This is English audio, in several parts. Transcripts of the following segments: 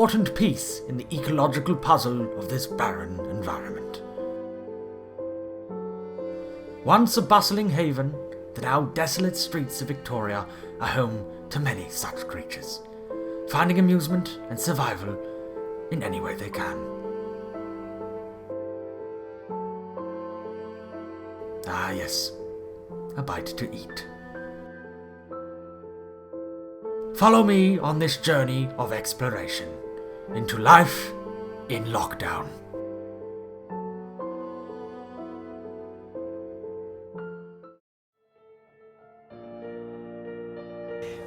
important piece in the ecological puzzle of this barren environment. Once a bustling haven, the now desolate streets of Victoria are home to many such creatures, finding amusement and survival in any way they can. Ah yes, a bite to eat. Follow me on this journey of exploration into life in lockdown.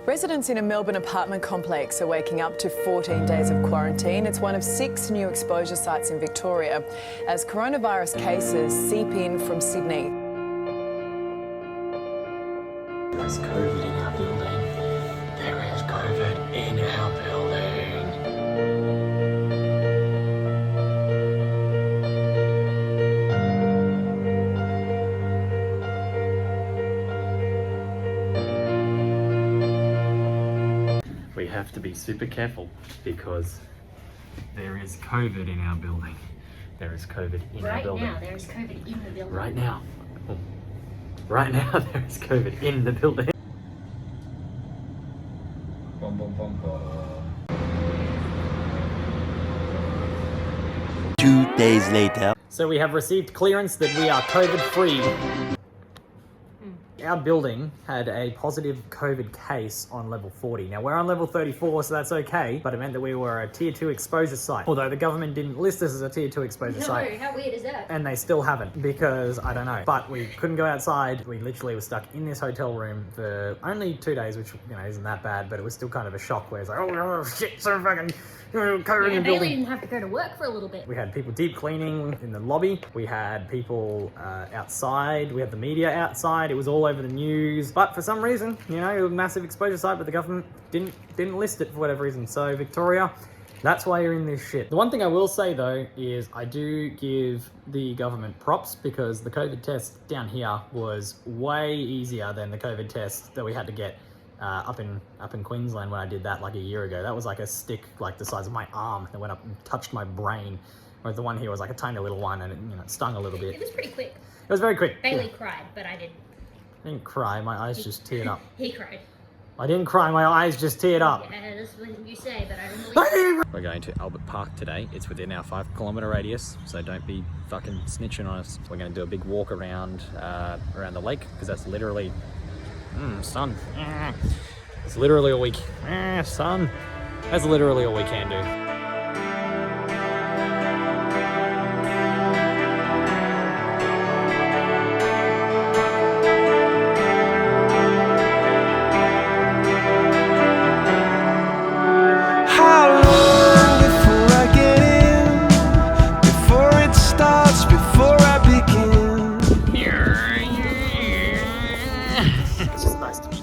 Residents in a Melbourne apartment complex are waking up to 14 days of quarantine. It's one of 6 new exposure sites in Victoria as coronavirus cases seep in from Sydney. There's COVID in our building. There is COVID in our building. We have to be super careful because there is COVID in our building. There is COVID in our building. Right now, there is COVID in the building. Right now. Right now, there is COVID in the building. Bum, bum, bum, bum. 2 days later. So we have received clearance that we are COVID-free. Our building had a positive COVID case on level 40. Now we're on level 34, so that's okay, but it meant that we were a tier 2 exposure site. Although the government didn't list us as a tier 2 exposure site. No, how weird is that? And they still haven't, because I don't know. But we couldn't go outside. We literally were stuck in this hotel room for only 2 days, which, you know, isn't that bad, but it was still kind of a shock where it's like, oh shit, so fucking COVID in the Bailey building. didn't have to go to work for a little bit. We had people deep cleaning in the lobby. We had people outside. We had the media outside. It was all over the news. But for some reason, you know, it was a massive exposure site, but the government didn't list it for whatever reason. So Victoria, that's why you're in this shit. The one thing I will say though is I do give the government props because the COVID test down here was way easier than the COVID test that we had to get up in Queensland when I did that like a year ago. That was like a stick like the size of my arm that went up and touched my brain. Whereas the one here was like a tiny little one and it, you know, it stung a little bit. It was pretty quick. It was very quick. Bailey cried, but I didn't. I didn't cry, my eyes just teared up. He cried. I didn't cry, my eyes just teared up. Yeah, that's what you say, but I don't believe it. We're going to Albert Park today. It's within our 5-kilometre radius, so don't be fucking snitching on us. We're going to do a big walk around around the lake because that's literally, sun. It's literally all we can, sun. That's literally all we can do.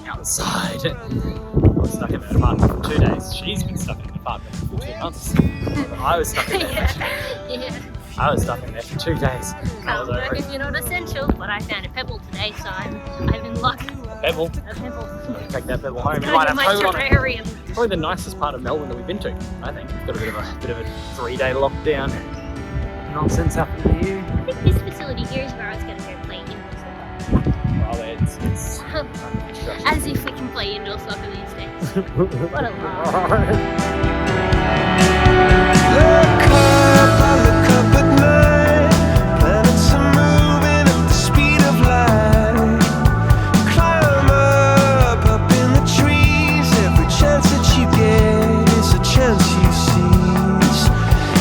Outside. I was stuck in an apartment for 2 days. She's been stuck in an apartment for 2 months. I was stuck in there. I was stuck in there for 2 days. Can't work if you're not essential, but I found a pebble today, so I'm in luck. Pebble? A pebble. Take that pebble home. Go to my terrarium. Probably the nicest part of Melbourne that we've been to, I think. Got a bit of a 3-day lockdown. Nonsense happened here. I think this facility here is where I was going to go play indoor soccer. Well, it's as if we can play indoor soccer these days. What a laugh. Look up at night. Planets are moving at the speed of light. Climb up in the trees. Every chance that you get is a chance you seize.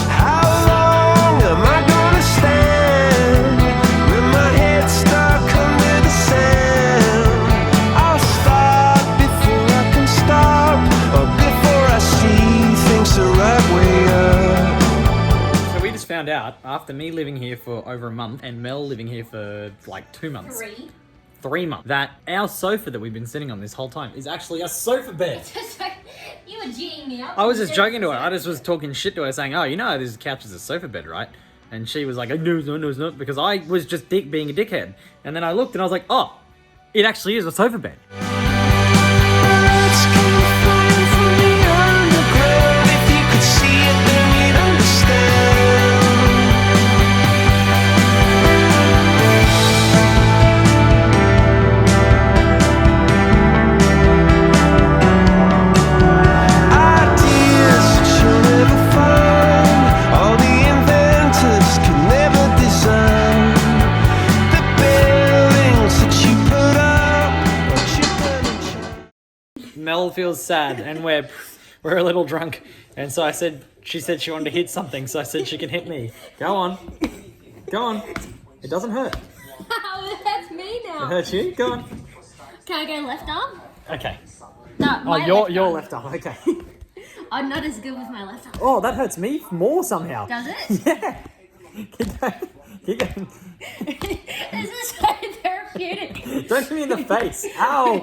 How long am I gonna stand with my head stuck under the sand? I'll stop before I can stop, or before I see things the right way up. So we just found out, after me living here for over a month and Mel living here for like 2 months. 3 months. That our sofa that we've been sitting on this whole time is actually a sofa bed. You were G'ing me up. I was just joking to her. I just was talking shit to her saying, oh, you know this couch is a sofa bed, right? And she was like, no, it's not, because I was just being a dickhead. And then I looked and I was like, oh, it actually is a sofa bed. Let's go flying from the underground. If you could see it feels sad, and we're a little drunk. And so she said she wanted to hit something, so I said she can hit me. Go on. It doesn't hurt. It hurts me It now. hurts you? Go on. Can I go left arm? Okay. No, Oh, your left arm. Okay. I'm not as good with my left arm. Oh, that hurts me more somehow. Does it? Yeah. Keep going. This is so therapeutic. Don't hit me in the face. Ow.